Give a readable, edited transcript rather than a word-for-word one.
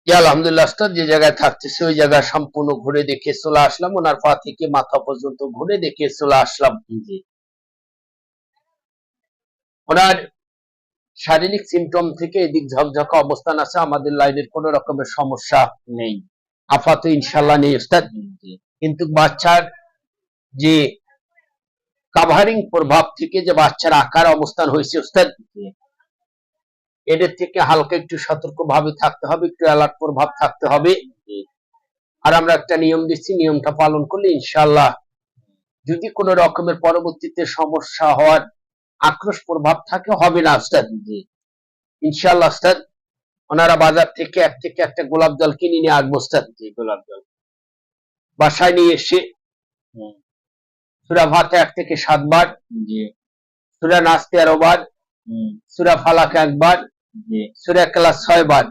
জি আলহামদুলিল্লাহ উস্তাদ, যে জায়গায় থাকতেছি ওই জায়গা সম্পূর্ণ ঘুরে দেখে চলে আসলাম, ওনার পা থেকে মাথা পর্যন্ত ঘুরে দেখে চলে আসলাম। জি, ওনার শারীরিক সিমটম থেকে এদিক ঝকঝকা অবস্থান আছে, আমাদের লাইনের কোন রকমের সমস্যা নেই আপাতত, ইনশাল্লাহ নেই উস্তাদ। জি, কিন্তু বাচ্চার যে কাভারিং প্রভাব থেকে যে বাচ্চার আকার অবস্থান হয়েছে উস্তাদ, এদের থেকে হালকা একটু সতর্ক ভাবে থাকতে হবে, একটু অ্যালার্ট প্রভাব থাকতে হবে। আর আমরা একটা নিয়ম দিচ্ছি, নিয়মটা পালন করলে ইনশাল্লাহ যদি কোন রকমের পরবর্তীতে সমস্যা হওয়ার আক্রোশ প্রভাব থাকে, হবে না উস্তাদ। জি, ইনশাল্লাহ উস্তাদ। ওনারা বাজার থেকে একটা গোলাপ জল কিনে নিয়ে আসবো উস্তাদ। জি, গোলাপ জল বাসায় নিয়ে এসে সূরা ফাতিহা ১ থেকে ৭ বার, জি, সূরা নাস ১৩ বার, সূরা ফালাক ১ বার, জি, সূরা ইখলাস ৬ বার,